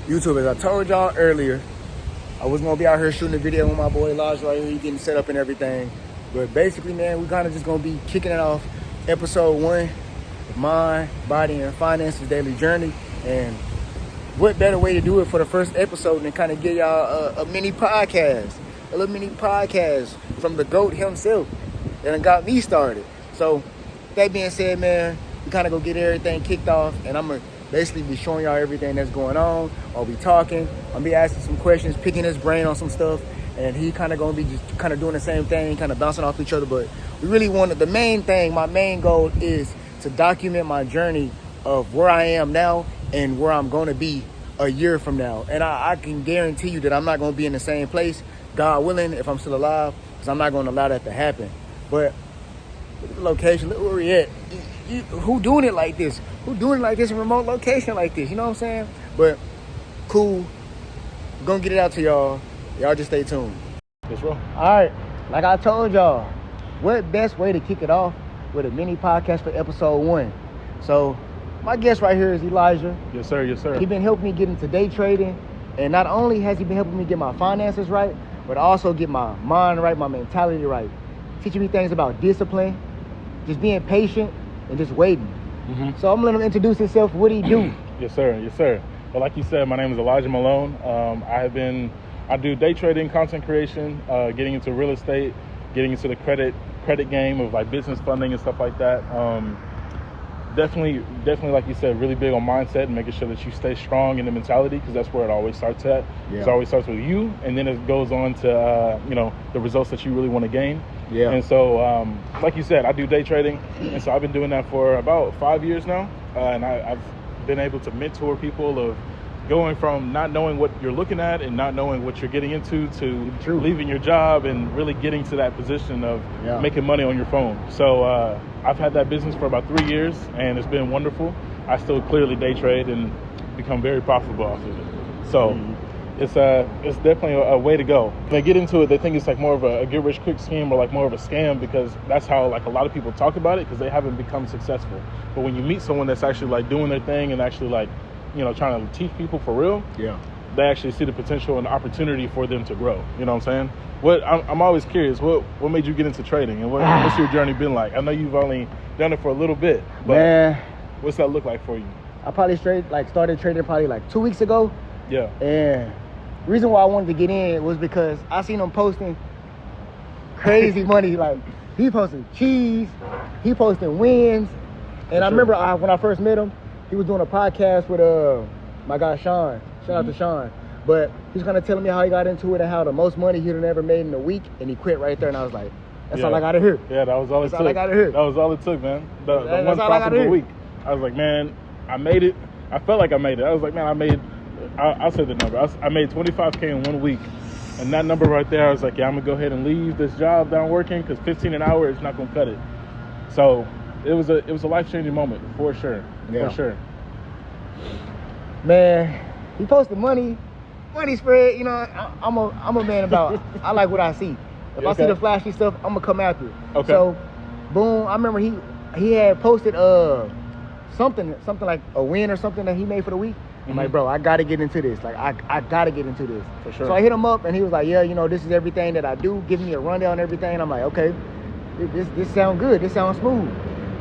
YouTube, as I told y'all earlier, I was gonna be out here shooting a video with my boy Elijah right here. He getting set up and everything. But basically, man, we kind of just gonna be kicking it off episode 1 of Mind, Body, and Finances Daily Journey. And what better way to do it for the first episode than kind of give y'all a mini podcast, a little mini podcast from the GOAT himself that got me started. So that being said, man, we kind of go get everything kicked off, and I'm gonna basically be showing y'all everything that's going on. I'll be talking, I'll be asking some questions, picking his brain on some stuff, and he kind of gonna be just kind of doing the same thing, kind of bouncing off each other. But we really wanted, the main thing, my main goal is to document my journey of where I am now and where I'm gonna be a year from now. And I can guarantee you that I'm not gonna be in the same place, God willing, if I'm still alive, because I'm not gonna allow that to happen. But look at the location, look where we at. Who doing it like this? Who doing it like this in a remote location like this? You know what I'm saying? But cool. We're gonna get it out to y'all. Y'all just stay tuned. Let's roll. All right. Like I told y'all, what best way to kick it off with a mini podcast for episode 1? So my guest right here is Elijah. Yes, sir. Yes, sir. He's been helping me get into day trading. And not only has he been helping me get my finances right, but also get my mind right, my mentality right. Teaching me things about discipline, just being patient, and just waiting. Mm-hmm. So I'm gonna let him introduce himself. What do he do? Yes, sir. Yes, sir. Well, like you said, my name is Elijah Malone. I do day trading, content creation, getting into real estate, getting into the credit game of like business funding and stuff like that. Definitely, like you said, really big on mindset and making sure that you stay strong in the mentality, because that's where it always starts at. Yeah. It always starts with you, and then it goes on to the results that you really want to gain. Yeah. And so, like you said, I do day trading, and so I've been doing that for about 5 years now, and I've been able to mentor people of going from not knowing what you're looking at and not knowing what you're getting into to leaving your job and really getting to that position of making money on your phone. So I've had that business for about 3 years, and it's been wonderful. I still clearly day trade and become very profitable off of it. So it's definitely a way to go. When they get into it, they think it's like more of a get rich quick scheme or like more of a scam, because that's how like a lot of people talk about it, because they haven't become successful. But when you meet someone that's actually like doing their thing and actually like, trying to teach people for real, they actually see the potential and the opportunity for them to grow. You know what I'm saying? I'm always curious, what made you get into trading, and what's your journey been like? I know you've only done it for a little bit, but what's that look like for you? I probably started trading probably like 2 weeks ago. Yeah. And the reason why I wanted to get in was because I seen him posting crazy money. Like, he posting cheese, he posting wins. And I remember when I first met him, he was doing a podcast with my guy Sean. Shout out to Sean. But he's kind of telling me how he got into it and how the most money he'd ever made in a week, and he quit right there. And I was like, that's all I got to hear. Yeah, that was all it took. That's all I got to hear. That was all it took, man. The one profitable week. I was like, man, I made it. I felt like I made it. I was like, man, I'll say the number. I made $25K in 1 week. And that number right there, I was like, yeah, I'm going to go ahead and leave this job that I'm working, because $15 an hour is not going to cut it. So it was a life-changing moment, for sure. Yeah. For sure. Man, he posted money spread. I'm a man about, I like what I see. If I see the flashy stuff, I'm going to come after it. Okay. So, boom, I remember he had posted something like a win or something that he made for the week. I'm like, bro, I got to get into this. Like, I got to get into this. For sure. So I hit him up, and he was like, yeah, this is everything that I do. Give me a rundown and everything. I'm like, okay, this sounds good. This sounds smooth.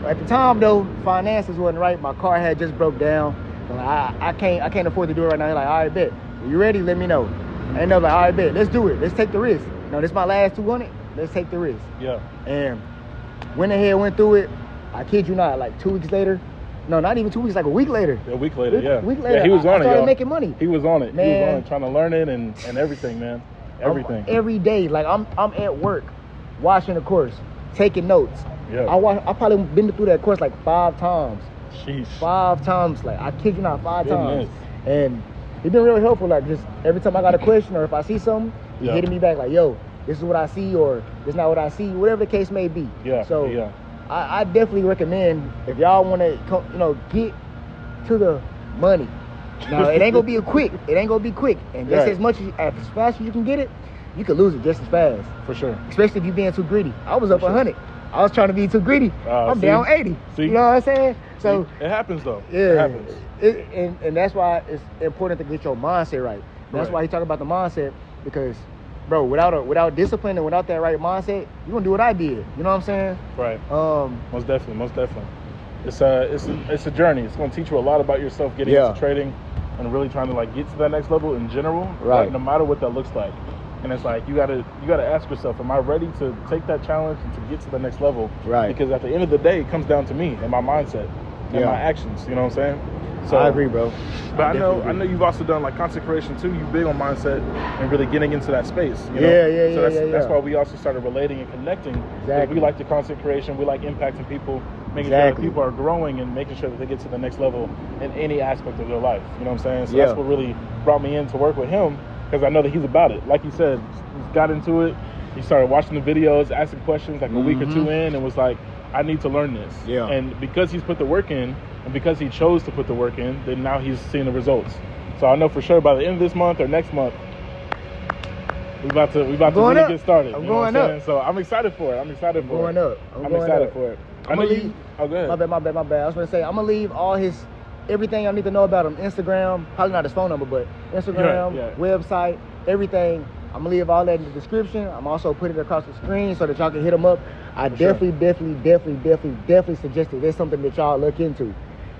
But at the time, though, finances wasn't right. My car had just broke down. I'm like, I can't afford to do it right now. He's like, all right, bet. You ready? Let me know. And they're like, all right, bet. Let's do it. Let's take the risk. This is my last 200. Let's take the risk. Yeah. And went through it. I kid you not, like 2 weeks later. No, not even 2 weeks, like a week later. A week later, yeah. A week later, yeah, he was on I it, started making money. He was on it. Man. He was on it, trying to learn it and everything, man. Everything. Every day, like I'm at work, watching the course, taking notes. Yeah. I probably been through that course like 5 times. Sheesh. 5 times, like I kid you not, 5 times. And he's been really helpful. Like, just every time I got a question or if I see something, he hitting me back like, yo, this is what I see, or this is not what I see, whatever the case may be. Yeah. So I definitely recommend, if y'all want to get to the money. Now it ain't gonna be quick. And just as fast as you can get it, you can lose it just as fast. For sure. Especially if you're being too greedy. I was up 100. I was trying to be too greedy. I'm See? down 80. See? You know what I'm saying? So it happens though. yeah, It happens. And that's why it's important to get your mindset right. And that's Right. why he talk about the mindset, because, bro, without discipline and without that right mindset, you're gonna do what I did. You know what I'm saying? Right. Um, Most definitely. It's a journey. It's going to teach you a lot about yourself getting Yeah. into trading and really trying to like get to that next level in general. Right. Like, no matter what that looks like. And it's like you gotta ask yourself, am I ready to take that challenge and to get to the next level? Right. Because at the end of the day, it comes down to me and my mindset and Yeah. my actions. You know what I'm saying? So I agree, bro. But I know definitely agree. you've also done like consecration too. You big on mindset and really getting into that space. You know? Yeah, So that's yeah. why we also started relating and connecting. 'Cause Exactly. We like the consecration. We like impacting people, making Exactly. sure that people are growing and making sure that they get to the next level in any aspect of their life. You know what I'm saying? So Yeah. that's what really brought me in to work with him, because I know that he's about it. Like he said, he got into it. He started watching the videos, asking questions like a week or two in, and was like, I need to learn this. Yeah. And because he's put the work in, and because he chose to put the work in, then now he's seeing the results. So I know for sure by the end of this month or next month, we about to going really up. get started. I'm you know what going up. saying? So I'm excited for it. I'm excited for going it. up. I'm going excited up. for it. I I'm know gonna you. leave. Oh, go ahead. My bad. I was gonna say I'm gonna leave all his everything I need to know about him. Instagram, probably not his phone number, but Instagram, Yeah. website, everything. I'm gonna leave all that in the description. I'm also putting it across the screen so that y'all can hit him up. I For sure. definitely suggest that there's something that y'all look into.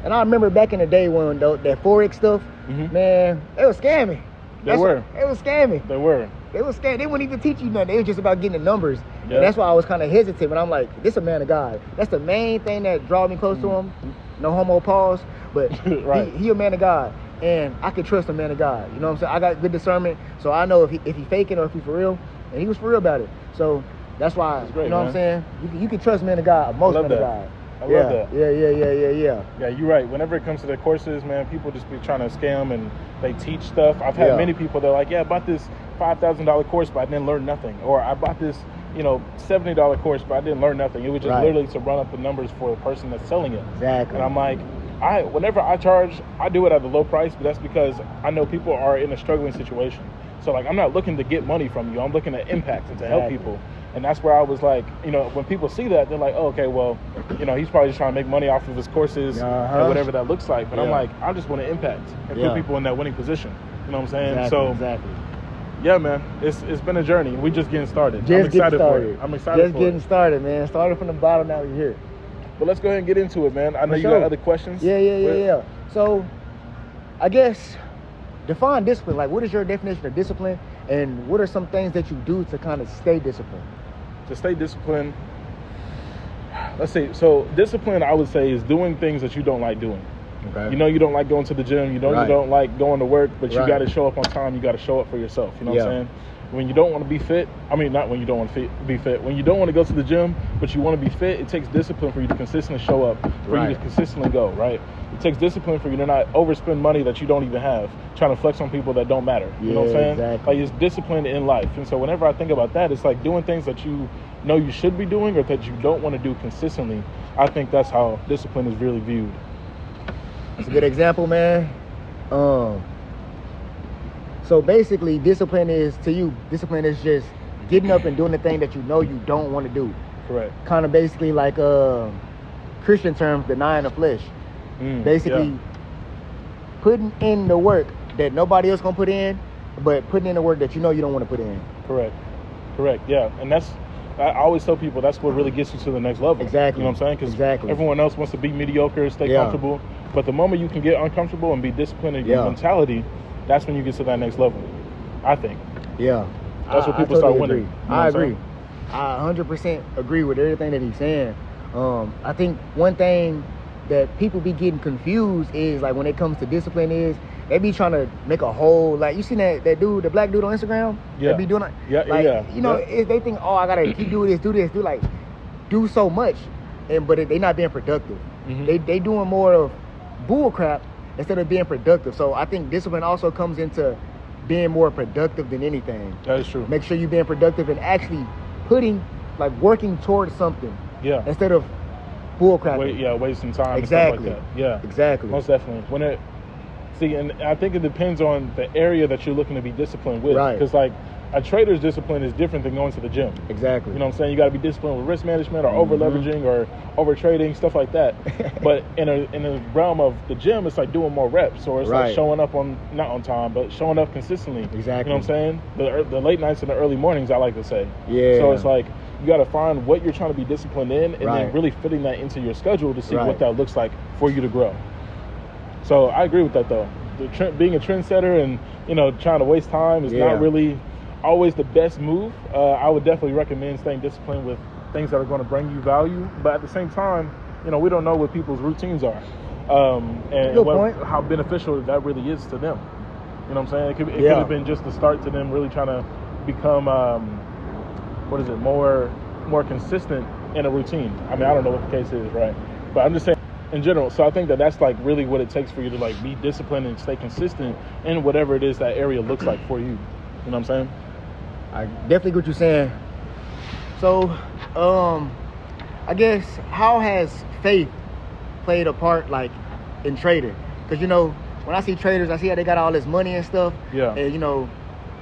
And I remember back in the day when that Forex stuff, man, it was scamming. They were. It was scamming. They were. They was scared. They wouldn't even teach you nothing. It was just about getting the numbers. Yeah. And that's why I was kind of hesitant. But I'm like, this a man of God. That's the main thing that draw me close to him. No homo pause, but Right. he a man of God. And I can trust a man of God. You know what I'm saying? I got good discernment. So I know if he faking or if he for real. And he was for real about it. So that's why, That's great, you know what I'm man. saying? You can trust men of God, most love men of that. God. I love yeah. that. Yeah. Yeah, you're right. Whenever it comes to the courses, man, people just be trying to scam and they teach stuff. I've had Yeah. many people that are like, yeah, I bought this $5,000 course, but I didn't learn nothing. Or I bought this, $70 course, but I didn't learn nothing. It was just Right. literally to run up the numbers for the person that's selling it. Exactly. And I'm like, whenever I charge, I do it at a low price, but that's because I know people are in a struggling situation. So like, I'm not looking to get money from you. I'm looking to impact and to help Exactly. people. And that's where I was like, when people see that, they're like, oh, okay, well, he's probably just trying to make money off of his courses and whatever that looks like. But I'm Yeah. like, I just want to impact and Yeah. put people in that winning position. You know what I'm saying? Exactly. Yeah, man, it's been a journey. We're just getting started. I'm Just excited getting started. for it. I'm excited Just for getting it. started, man. Started from the bottom, now we're here. But let's go ahead and get into it, man. I know For you sure. got other questions. Yeah. So, I guess, define discipline. Like, what is your definition of discipline? And what are some things that you do to kind of stay disciplined? To stay disciplined, let's see. So discipline, I would say, is doing things that you don't like doing. Okay. You don't like going to the gym. You Right. don't like going to work, but you Right. got to show up on time. You got to show up for yourself. You know what I'm Yeah. saying? When you don't want to be fit, not when you don't want to be fit. When you don't want to go to the gym, but you want to be fit, it takes discipline for you to consistently show up, for you Right. to consistently go, right? It takes discipline for you to not overspend money that you don't even have, trying to flex on people that don't matter. You know what I'm Yeah, saying? exactly. Like, it's discipline in life. And so whenever I think about that, it's like doing things that you know you should be doing or that you don't want to do consistently. I think that's how discipline is really viewed. That's a good example, man. So basically, discipline is just getting up and doing the thing that you know you don't want to do. Correct. Kind of basically like Christian terms, denying the flesh. Basically, putting in the work that nobody else gonna put in, but putting in the work that you know you don't want to put in. Correct. Yeah. And I always tell people that's what really gets you to the next level. Exactly. You know what I'm saying? Because Exactly. everyone else wants to be mediocre, stay Yeah. comfortable. But the moment you can get uncomfortable and be disciplined in your Yeah. mentality, that's when you get to that next level, I think. Yeah. That's when I people start totally winning. agree. You know what I I'm agree. saying? I 100% agree with everything that he's saying. I think one thing that people be getting confused is like when it comes to discipline is they be trying to make a whole, like, you seen that dude, the black dude on Instagram? Yeah. They be doing it. Yeah, like, yeah. They think, oh, I gotta keep doing this, do so much, but they not being productive. Mhm. They doing more of bull crap instead of being productive. So I think discipline also comes into being more productive than anything. That is true. Make sure you're being productive and actually working towards something Yeah. instead of bull crapping. Wasting time. Exactly. And stuff like that. Yeah. Exactly. Most definitely. And I think it depends on the area that you're looking to be disciplined with. Right. Because like a trader's discipline is different than going to the gym. Exactly. You know what I'm saying? You got to be disciplined with risk management or over leveraging or over trading, stuff like that. But in a realm of the gym, it's like doing more reps, or it's like showing up not on time, but showing up consistently. Exactly. You know what I'm saying? The late nights and the early mornings, I like to say. Yeah. So it's like you got to find what you're trying to be disciplined in, and Right. then really fitting that into your schedule to see Right. what that looks like for you to grow. So I agree with that, though. Being a trendsetter and, you know, trying to waste time is not really always the best move. I would definitely recommend staying disciplined with things that are going to bring you value. But at the same time, you know, we don't know what people's routines are, and how beneficial that really is to them. You know what I'm saying? It could have been just the start to them really trying to become, more consistent in a routine. I mean, I don't know what the case is, right? But I'm just saying in general. So I think that's like really what it takes for you to like be disciplined and stay consistent in whatever it is that area looks like for you. You know what I'm saying? I definitely get what you're saying. So, I guess, how has faith played a part, like, in trading? Because, you know, when I see traders, I see how they got all this money and stuff. Yeah. And, you know,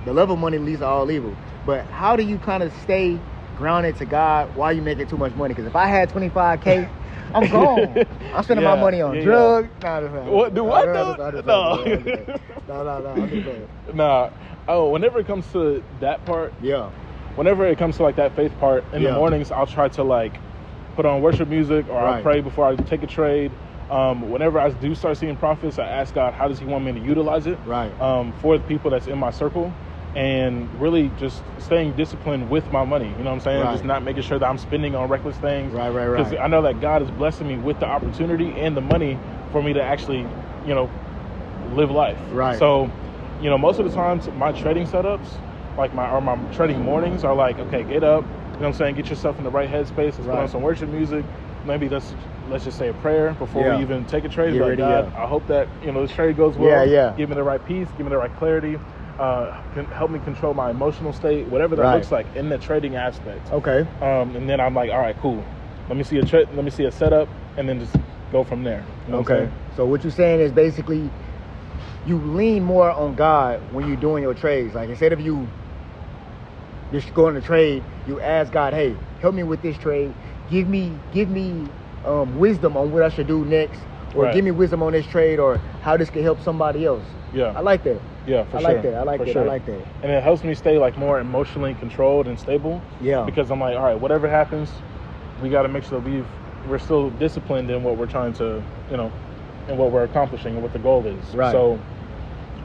the love of money leads to all evil. But how do you kind of stay grounded to God while you making too much money? Because if I had $25K, I'm gone. I'm spending my money on drugs. Nah, what? Do what? No. I'm just saying. Nah. Oh, whenever it comes to that part, whenever it comes to like that faith part, in the mornings, I'll try to like put on worship music, or I'll pray before I take a trade. Whenever I do start seeing profits, I ask God, how does He want me to utilize it? For the people that's in my circle, and really just staying disciplined with my money. You know what I'm saying? Just not making sure that I'm spending on reckless things. Because I know that God is blessing me with the opportunity and the money for me to actually, you know, live life. So, you know, most of the times my trading setups, like my trading mornings are like, okay, get up, you know what I'm saying, get yourself in the right headspace, let's put on some worship music, maybe let's just say a prayer before we even take a trade. Like, God, I hope that, you know, this trade goes well. Give me the right peace, give me the right clarity, can help me control my emotional state, whatever that looks like in the trading aspect. And then I'm like, all right, cool. Let me see a setup, and then just go from there. You know what I'm saying? So what you're saying is basically you lean more on God when you're doing your trades. Like, instead of you just going to trade, you ask God, hey, help me with this trade. Give me wisdom on what I should do next, or give me wisdom on this trade, or how this could help somebody else. I like that. I like that. I like that. And it helps me stay like more emotionally controlled and stable. Because I'm like, all right, whatever happens, we got to make sure that we're still disciplined in what we're trying to, you know, and what we're accomplishing and what the goal is. So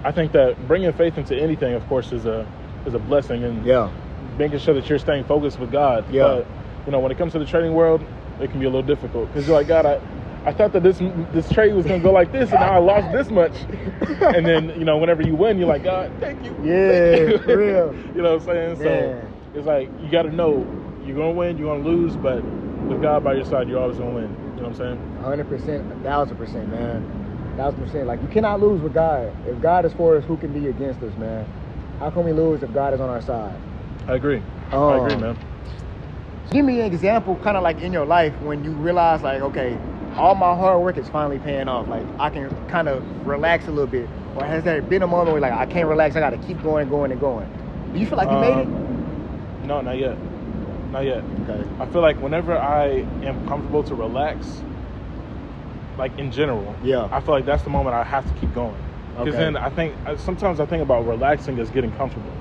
I think that bringing faith into anything, of course, is a blessing, and making sure that you're staying focused with God. But, you know, when it comes to the trading world, it can be a little difficult, because you're like, God, I thought that this trade was going to go like this, and now I lost this much. And then, you know, whenever you win, you're like, God, thank you. Thank you. For real. You know what I'm saying? So it's like, you got to know you're going to win, you're going to lose, but with God by your side, you're always going to win. You know what I'm saying? 100%, 1,000%, man. 1,000%. Like, you cannot lose with God. If God is for us, who can be against us, man? How can we lose if God is on our side? I agree. I agree, man. Give me an example, kind of like in your life, when you realize, like, okay, all my hard work is finally paying off. Like, I can kind of relax a little bit. Or has there been a moment where, like, I can't relax, I got to keep going. Do you feel like you made it? No, not yet. Not yet. Okay. I feel like whenever I am comfortable to relax, like in general, I feel like that's the moment I have to keep going. Because then sometimes I think about relaxing as getting comfortable.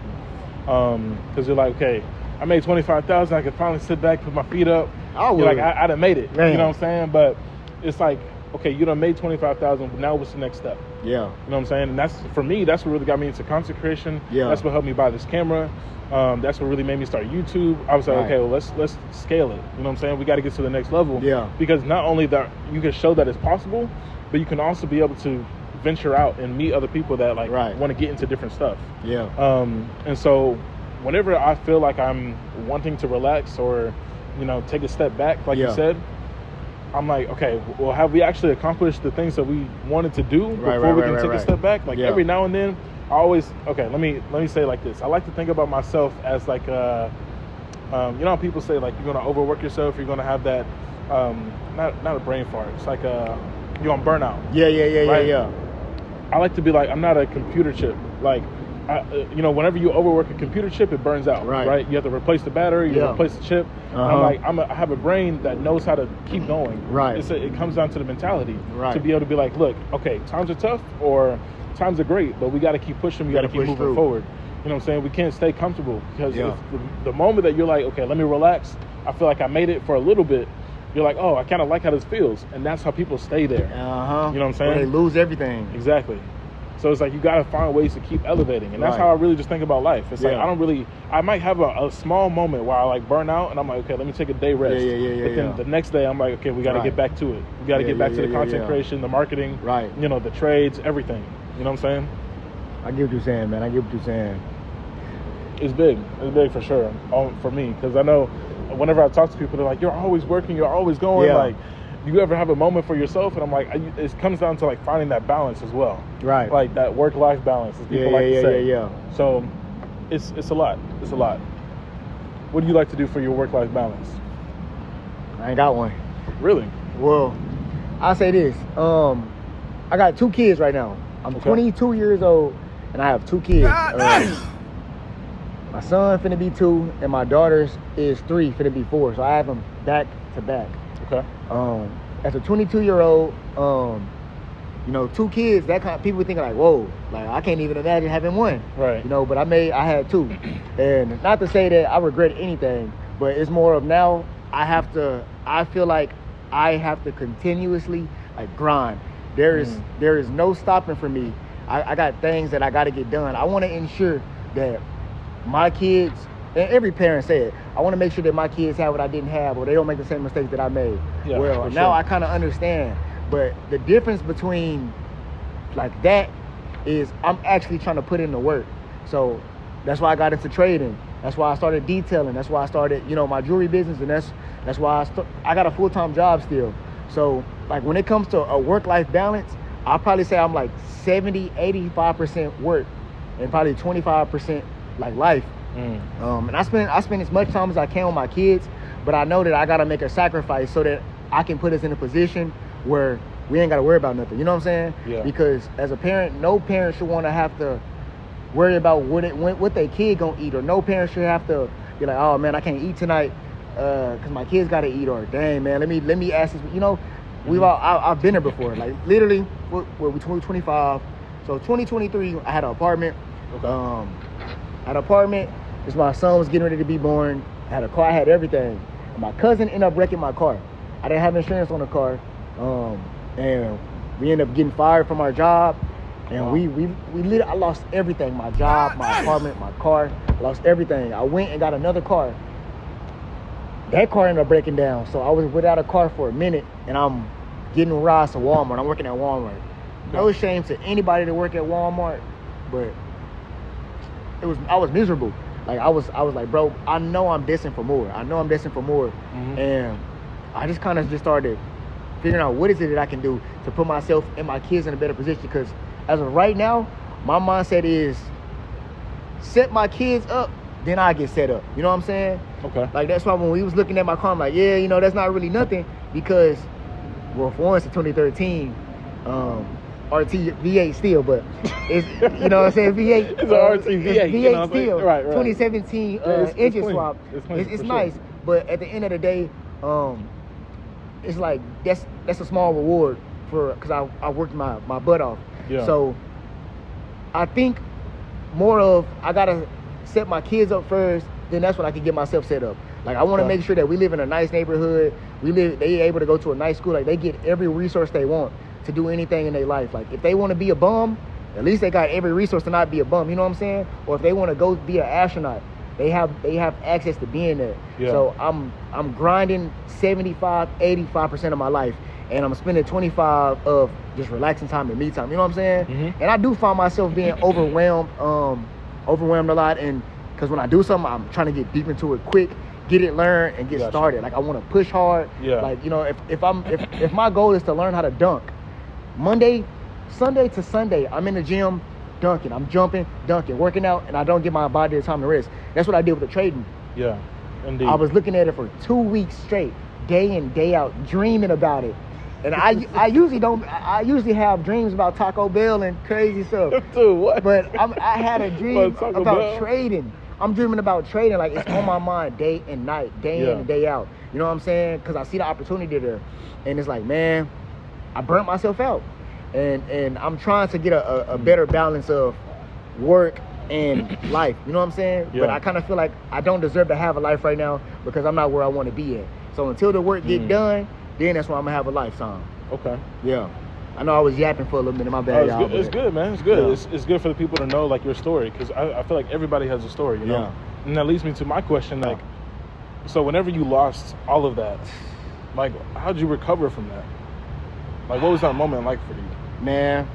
Because you're like, okay, I made $25,000, I can finally sit back, put my feet up. You're like, I done made it. Man. You know what I'm saying? But it's like, okay, you done made $25,000, now what's the next step? You know what I'm saying? And that's, for me, that's what really got me into content creation. That's what helped me buy this camera. That's what really made me start YouTube. I was like, okay, well, let's scale it. You know what I'm saying? We got to get to the next level. Because not only that you can show that it's possible, but you can also be able to venture out and meet other people that like want to get into different stuff. And so whenever I feel like I'm wanting to relax or, you know, take a step back, like you said, I'm like, okay, well, have we actually accomplished the things that we wanted to do before we can take a step back? Like every now and then, I always, okay, let me say it like this. I like to think about myself as like, you know how people say like you're going to overwork yourself, you're going to have that, not a brain fart. It's like you're on burnout. Yeah. I like to be like, I'm not a computer chip. Like whenever you overwork a computer chip, it burns out. Right. You have to replace the battery, you replace the chip. I'm like, I have a brain that knows how to keep going. Right. It comes down to the mentality. Right. To be able to be like, look, okay, times are tough or times are great, but we got to keep pushing. We got to keep moving through. forward. You know what I'm saying? We can't stay comfortable because if the moment that you're like, okay, let me relax, I feel like I made it for a little bit. You're like, oh, I kind of like how this feels. And that's how people stay there. You know what I'm saying? Or they lose everything. Exactly. So it's like you got to find ways to keep elevating. And that's how I really just think about life. It's like I might have a small moment where I like burn out and I'm like, okay, let me take a day rest. But then the next day I'm like, okay, we got to get back to it. We got to get back to the content creation, the marketing, the trades, everything. You know what I'm saying? I get what you're saying, man. I get what you're saying. It's big. It's big for sure for me because I know whenever I talk to people, they're like, you're always working, you're always going. Like, do you ever have a moment for yourself? And I'm like, it comes down to like finding that balance as well. Right. Like that work-life balance, as people like to say. So it's a lot. It's a lot. What do you like to do for your work-life balance? I ain't got one. Really? Well, I'll say this. I got 2 kids right now. I'm 22 years old, and I have 2 kids. My son finna be 2, and my daughter's is 3, finna be 4. So I have them back to back. Okay. As a 22-year-old, 2 kids, that kind of people think like, whoa, like I can't even imagine having one. Right. But I had 2. And not to say that I regret anything, but it's more of now I feel like I have to continuously like grind. There is no stopping for me. I got things that I got to get done. I want to ensure that my kids, and every parent said, I want to make sure that my kids have what I didn't have or they don't make the same mistakes that I made. Yeah, well, now I kind of understand. But the difference between like that is I'm actually trying to put in the work. So that's why I got into trading. That's why I started detailing. That's why I started, my jewelry business. And that's why I got a full-time job still. So like when it comes to a work-life balance, I'll probably say I'm like 70, 85% work and probably 25% like life. And I spend as much time as I can with my kids, but I know that I gotta make a sacrifice so that I can put us in a position where we ain't gotta worry about nothing. You know what I'm saying? Yeah. Because as a parent, no parent should want to have to worry about what their kid gonna eat, or no parent should have to be like, oh man, I can't eat tonight because my kids gotta eat, or dang man, let me ask this. I've been there before. Like literally, we're 25. So 2023, I had an apartment. Had an apartment. Because my son was getting ready to be born. I had a car. I had everything. And my cousin ended up wrecking my car. I didn't have insurance on the car. And we ended up getting fired from our job. And I lost everything. My job, my apartment, my car. I lost everything. I went and got another car. That car ended up breaking down. So I was without a car for a minute. And I'm getting rides to Walmart. I'm working at Walmart. No shame to anybody that work at Walmart. But I was miserable. Like I was like, bro, I know I'm destined for more. And I just kind of started figuring out what is it that I can do to put myself and my kids in a better position. Because as of right now, my mindset is set my kids up, then I get set up. You know what I'm saying? Okay. Like that's why when we was looking at my car, I'm like, yeah, that's not really nothing because, well, for once in 2013, RT V8 still, but it's what I'm saying, V8. It's a RT V8. V8 still. Right. 2017 engine swap. It's nice, sure. But at the end of the day, it's like that's a small reward because I worked my butt off. Yeah. So I think more of I gotta set my kids up first, then that's when I can get myself set up. Like I want to make sure that we live in a nice neighborhood. They able to go to a nice school. Like they get every resource they want to do anything in their life. Like if they want to be a bum, at least they got every resource to not be a bum. You know what I'm saying? Or if they want to go be an astronaut, they have access to being there. Yeah. So I'm grinding 75% of my life, and I'm spending 25 of just relaxing time and me time. You know what I'm saying? Mm-hmm. And I do find myself being overwhelmed a lot. And because when I do something, I'm trying to get deep into it quick, get it learned, and get started. Like I want to push hard. Yeah. Like if my goal is to learn how to dunk, Sunday to Sunday, I'm in the gym dunking. I'm jumping, dunking, working out, and I don't give my body the time to rest. That's what I did with the trading. Yeah, indeed. I was looking at it for 2 weeks straight, day in, day out, dreaming about it. And I usually don't. I usually have dreams about Taco Bell and crazy stuff. Dude, what? But I had a dream About Taco about Bell? trading. I'm dreaming about trading. Like, it's on my mind day and night, day in and day out. You know what I'm saying? Because I see the opportunity there. And it's like, man, I burnt myself out. And I'm trying to get a better balance of work and life. You know what I'm saying? Yeah. But I kind of feel like I don't deserve to have a life right now because I'm not where I want to be at. So until the work get done, then that's when I'm going to have a lifetime. Okay. Yeah. I know I was yapping for a little minute. My bad, Oh, y'all. it's good, man. It's good. Yeah. It's good for the people to know, like, your story, because I feel like everybody has a story, you know? Yeah. And that leads me to my question, like, so whenever you lost all of that, like, how did you recover from that? Like, what was that moment like for you? Man,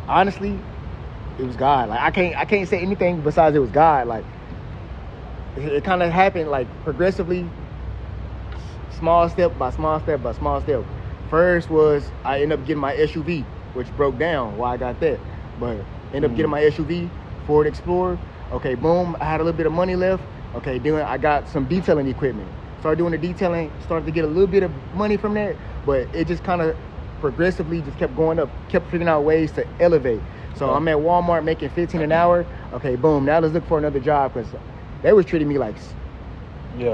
honestly, it was God. Like, I can't say anything besides it was God. Like, it kind of happened, like, progressively, small step by small step by small step. First was I ended up getting my SUV, which broke down. Why I got that, but ended up getting my SUV, Ford Explorer. Okay, boom. I had a little bit of money left. Okay, then I got some detailing equipment. Started doing the detailing. Started to get a little bit of money from that, but it just kind of progressively just kept going up. Kept figuring out ways to elevate. So I'm at Walmart making $15 an hour. Okay, boom. Now let's look for another job because they was treating me like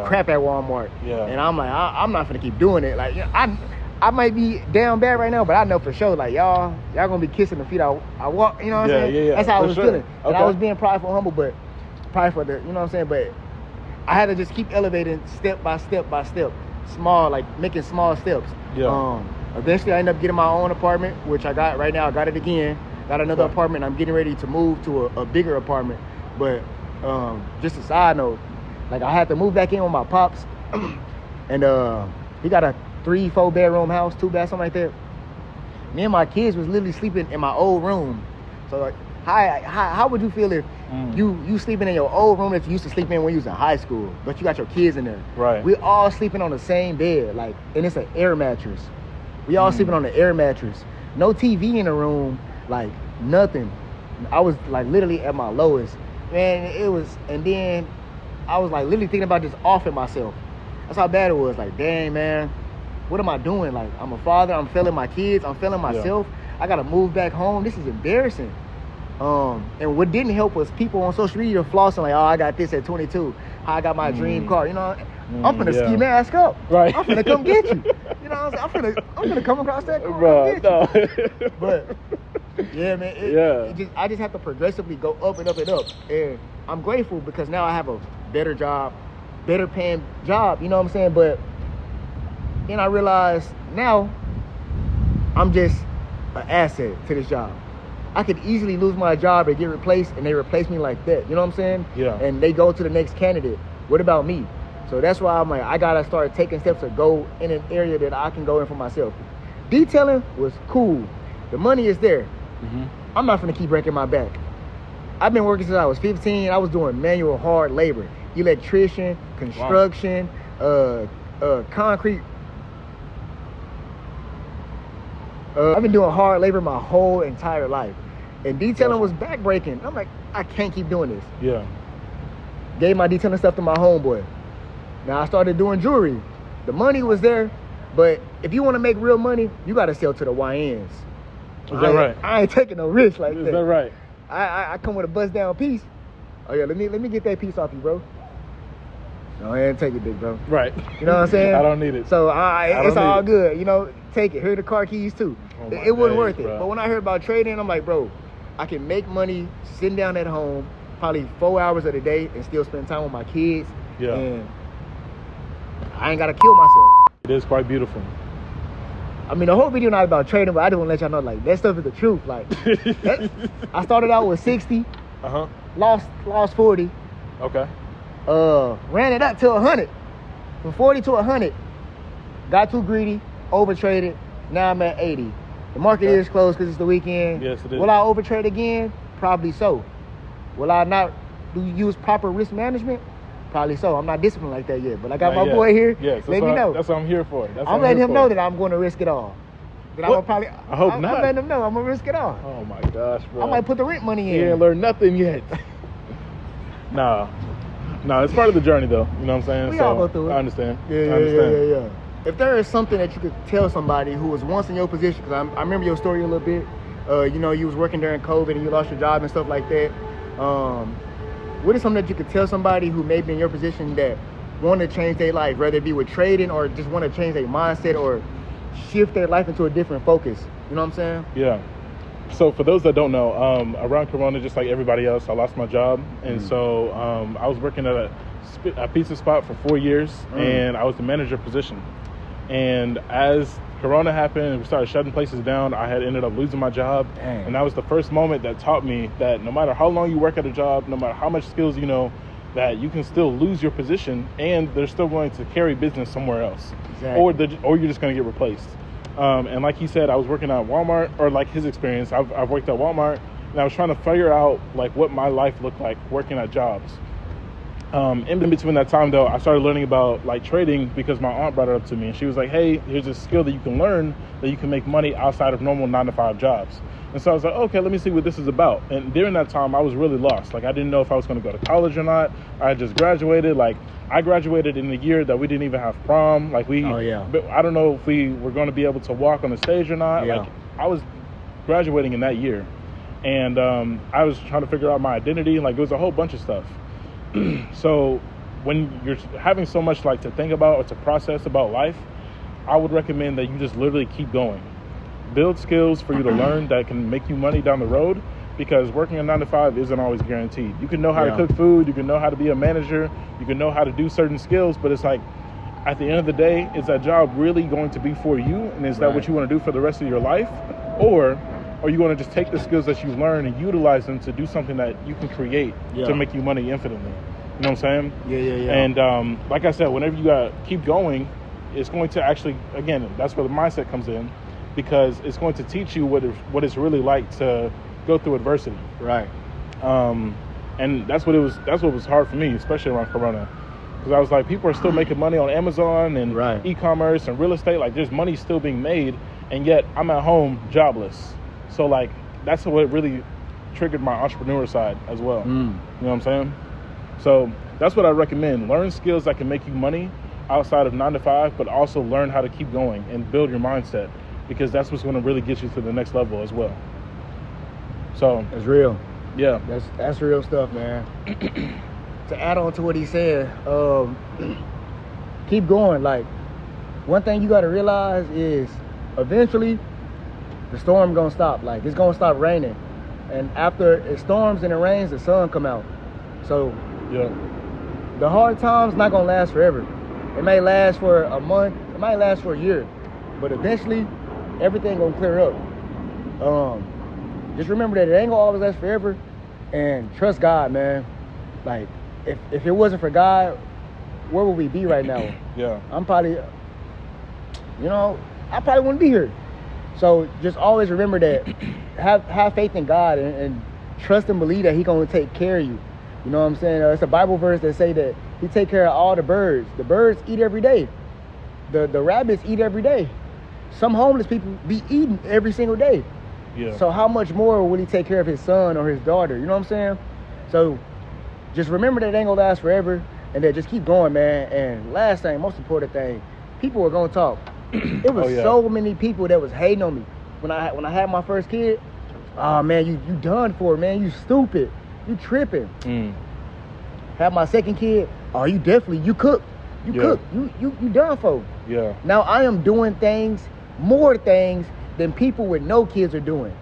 crap at Walmart. Yeah. And I'm like, I'm not gonna keep doing it. Like, I might be down bad right now, but I know for sure, like, y'all gonna be kissing the feet I walk. You know what I'm saying? Yeah. That's how I was feeling. And I Okay. was being prideful, humble, but prideful. You know what I'm saying? But I had to just keep elevating step by step by step, small, like making small steps. Yeah. Eventually, I ended up getting my own apartment, which I got right now. I got it again. Got another apartment. I'm getting ready to move to a bigger apartment. But just a side note, like, I had to move back in with my pops, and he got a 3-4 bedroom house, 2 baths, something like that. Me and my kids was literally sleeping in my old room. So, like, how would you feel if you sleeping in your old room that you used to sleep in when you was in high school, but you got your kids in there? Right. We all sleeping on the same bed, like, and it's an air mattress. We all sleeping on the air mattress. No TV in the room, like, nothing. I was, like, literally at my lowest. Man, it was, and then I was, like, literally thinking about just offing myself. That's how bad it was. Like, dang, man, what am I doing? Like, I'm a father, I'm failing my kids, I'm failing myself. I gotta move back home. This is embarrassing. And what didn't help was people on social media flossing, like, oh, I got this at 22. How I got my dream car. You know, I'm finna ski mask up. Right. I'm finna come get you. You know what I'm saying? I'm finna come across that car and get you. But yeah, man, I just have to progressively go up and up and up. And I'm grateful because now I have a better job, better paying job, you know what I'm saying? But then I realize now I'm just an asset to this job. I could easily lose my job and get replaced, and they replace me like that. You know what I'm saying? Yeah. And they go to the next candidate. What about me? So that's why I'm like, I gotta start taking steps to go in an area that I can go in for myself. Detailing was cool. The money is there. I'm not gonna keep breaking my back. I've been working since I was 15. I was doing manual hard labor, electrician, construction, concrete. I've been doing hard labor my whole entire life. And detailing was backbreaking. I'm like, I can't keep doing this. Yeah. Gave my detailing stuff to my homeboy. Now I started doing jewelry. The money was there, but if you want to make real money, you got to sell to the YNs. Is that right? I ain't taking no risk like that. Is that right? I come with a bust down piece. Oh yeah, let me get that piece off you, bro. No, I ain't take it, big bro. Right. You know what I'm saying? I don't need it. So it's all good. You know, take it. Here are the car keys too. It wasn't worth it. Bro. But when I heard about trading, I'm like, bro, I can make money sitting down at home, probably 4 hours of the day, and still spend time with my kids. Yeah. And I ain't gotta kill myself. It is quite beautiful. I mean, the whole video not about trading, but I just want to let y'all know, like, that stuff is the truth. Like, I started out with 60, lost 40. Okay. Ran it up to 100. From 40 to 100. Got too greedy, overtraded. Now I'm at 80. The market is closed because it's the weekend. Yes, it is. Will I overtrade again? Probably so. Will I not use proper risk management? Probably so. I'm not disciplined like that yet. But I got my boy here. Yes, let me know. That's what I'm here for. I'm letting him know that I'm going to risk it all. That I'm probably, I hope not. I'm letting him know I'm going to risk it all. Oh my gosh, bro. I might put the rent money in. He ain't learned nothing yet. Nah, it's part of the journey though. You know what I'm saying? We all go through it. I understand. Yeah. if there is something that you could tell somebody who was once in your position, because I remember your story a little bit. You know, you was working during COVID and you lost your job and stuff like that. What is something that you could tell somebody who may be in your position that want to change their life, whether it be with trading or just want to change their mindset or shift their life into a different focus? You know what I'm saying? Yeah. So for those that don't know, around Corona, just like everybody else, I lost my job. And so I was working at a pizza spot for 4 years, and I was the manager position. And as Corona happened and we started shutting places down, I had ended up losing my job. Dang. And that was the first moment that taught me that no matter how long you work at a job, no matter how much skills you know, that you can still lose your position and they're still going to carry business somewhere else. Exactly. Or you're just going to get replaced. And like he said, I was working at Walmart, or like his experience, I've worked at Walmart, and I was trying to figure out like what my life looked like working at jobs. In between that time though, I started learning about like trading because my aunt brought it up to me, and she was like, hey, here's a skill that you can learn that you can make money outside of normal 9-to-5 jobs. And so I was like, okay, let me see what this is about. And during that time, I was really lost. Like, I didn't know if I was going to go to college or not. I had just graduated. Like, I graduated in the year that we didn't even have prom. Like, but I don't know if we were going to be able to walk on the stage or not. Yeah. Like, I was graduating in that year. And I was trying to figure out my identity. Like, it was a whole bunch of stuff. So when you're having so much like to think about or to process about life, I would recommend that you just literally keep going. Build skills for you to learn that can make you money down the road, because working a 9-to-5 isn't always guaranteed. You can know how to cook food, you can know how to be a manager, you can know how to do certain skills, but it's like at the end of the day, is that job really going to be for you? And is that what you want to do for the rest of your life? Or are you going to just take the skills that you've learned and utilize them to do something that you can create to make you money infinitely? You know what I'm saying? Yeah. And like I said, whenever you got to keep going, it's going to actually, again, that's where the mindset comes in, because it's going to teach you what it's really like to go through adversity. Right. And that's what was hard for me, especially around Corona. Because I was like, people are still making money on Amazon and e-commerce and real estate. Like, there's money still being made, and yet I'm at home jobless. So, like, that's what really triggered my entrepreneur side as well. You know what I'm saying? So that's what I recommend. Learn skills that can make you money outside of 9-to-5, but also learn how to keep going and build your mindset, because that's what's going to really get you to the next level as well. So it's real. Yeah. That's real stuff, man. To add on to what he said, keep going. Like, one thing you got to realize is eventually the storm gonna stop. Like, it's gonna stop raining, and after it storms and it rains, the sun come out. So the hard times not gonna last forever. It may last for a month, it might last for a year, but eventually everything gonna clear up. Just remember that it ain't gonna always last forever, and trust God, man. Like, if it wasn't for God, where would we be right now? I'm probably, I probably wouldn't be here. So just always remember that, have faith in God and trust and believe that He gonna take care of you. You know what I'm saying? It's a Bible verse that say that He take care of all the birds. The birds eat every day. The rabbits eat every day. Some homeless people be eating every single day. So how much more will He take care of His son or His daughter? You know what I'm saying? So just remember that it ain't gonna last forever, and that just keep going, man. And last thing, most important thing, people are gonna talk. It was so many people that was hating on me when I had my first kid. Oh man, you done for, man. You stupid. You tripping. Had my second kid. Oh, you cook. You cook. You done for. Now I am doing more things than people with no kids are doing.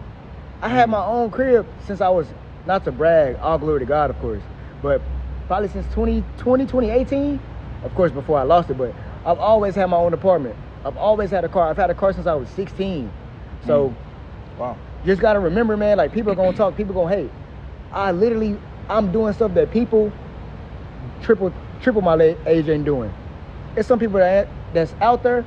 I had my own crib since I was, not to brag, all glory to God, of course, but probably since 2018, of course, before I lost it, but I've always had my own apartment. I've always had a car. I've had a car since I was 16. So, just got to remember, man, like, people are going to talk, people going to hate. I'm doing stuff that people triple my age ain't doing. There's some people that's out there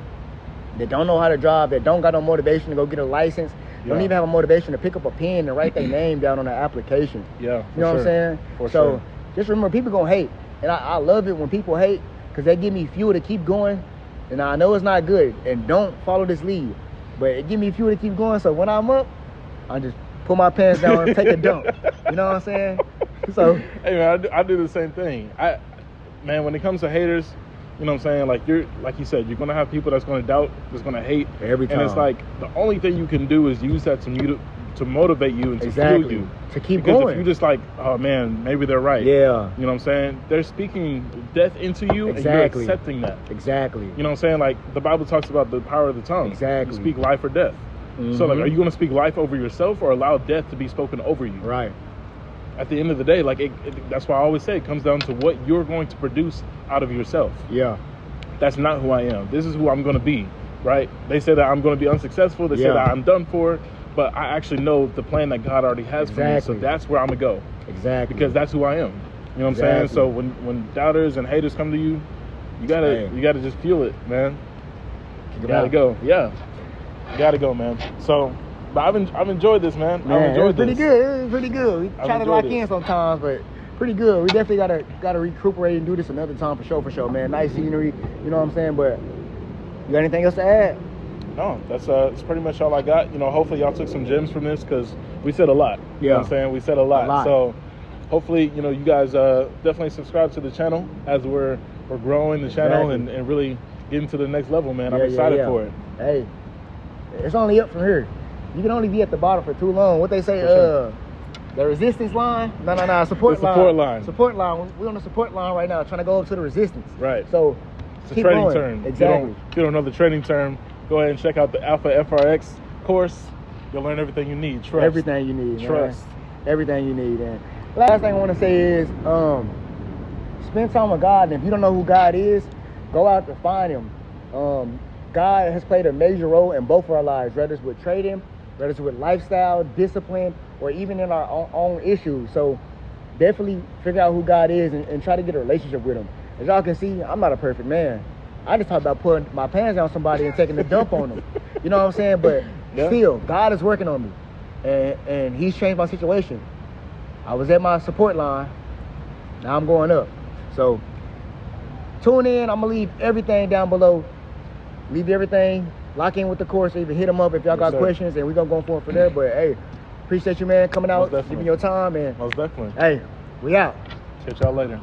that don't know how to drive, that don't got no motivation to go get a license, don't even have a motivation to pick up a pen and write their name down on an application. You know what I'm saying? So just remember, people gonna hate. And I love it when people hate, because they give me fuel to keep going. And I know it's not good, and don't follow this lead, but it give me fuel to keep going. So when I'm up, I just put my pants down and take a dump. You know what I'm saying? So hey man, I do the same thing. Man, when it comes to haters, You know what I'm saying? Like like you said, you're gonna have people that's gonna doubt, that's gonna hate Every And it's time. like the only thing you can do is use that to motivate you and to fuel you. To keep Because going. if you just like, oh man, maybe they're right. Yeah. You know what I'm saying? They're speaking death into you and Exactly. you're accepting that. Exactly. You know what I'm saying? Like the Bible talks about the power of the tongue. Exactly. You speak life or death. So like, are you going to speak life over yourself or allow death to be spoken over you? Right. At the end of the day, like that's why I always say it comes down to what you're going to produce out of yourself. Yeah. That's not who I am. This is who I'm going to be, right? They say that I'm going to be unsuccessful. They say Yeah. that I'm done for, but I actually know the plan that God already has for me. So Exactly. that's where I'm going to go Exactly. because that's who I am. You know what I'm saying? Exactly. So when doubters and haters come to you, you gotta just feel it, man. Kick You 'em gotta out. go. Yeah. You gotta go, man. So, but I've enjoyed this, man. I've Man, it was enjoyed pretty this. good. It was pretty good. We I've try to enjoyed lock it. in sometimes, but pretty good. We definitely gotta recuperate and do this another time for sure, man. Nice scenery, you know what I'm saying? But you got anything else to add? No, that's pretty much all I got. You know, hopefully y'all took some gems from this because we said a lot. You know what I'm saying? We said a lot. So hopefully, you know, you guys definitely subscribe to the channel as we're growing the channel Exactly. and really getting to the next level, man. I'm Yeah, excited yeah. for it. Hey, it's only up from here. You can only be at the bottom for too long. What they say, For sure. the resistance line? No, support The line. support line. Support line. We're on the support line right now, trying to go up to the resistance. Right. So It's a keep trading going. term. Exactly. If you don't know the trading term, go ahead and check out the Alpha FRX course. You'll learn everything you need. Trust. Everything you need, man. Trust. Everything you need, man. Last thing I want to say is, spend time with God, and if you don't know who God is, go out to find Him. God has played a major role in both of our lives, whether it's with trading, whether it's with lifestyle, discipline, or even in our own issues. So definitely figure out who God is and try to get a relationship with Him. As y'all can see, I'm not a perfect man. I just talk about putting my pants on somebody and taking a dump on them. You know what I'm saying? But Yeah. still, God is working on me, and He's changed my situation. I was at my support line. Now I'm going up. So tune in. I'm gonna leave everything down below. Leave everything. Lock in with the course. Even hit them up if y'all Yes, got sir. questions, and we're gonna go for it for there. But hey, appreciate you, man, coming Most out, definitely. giving your time, and Most definitely. hey, we out. Catch y'all later.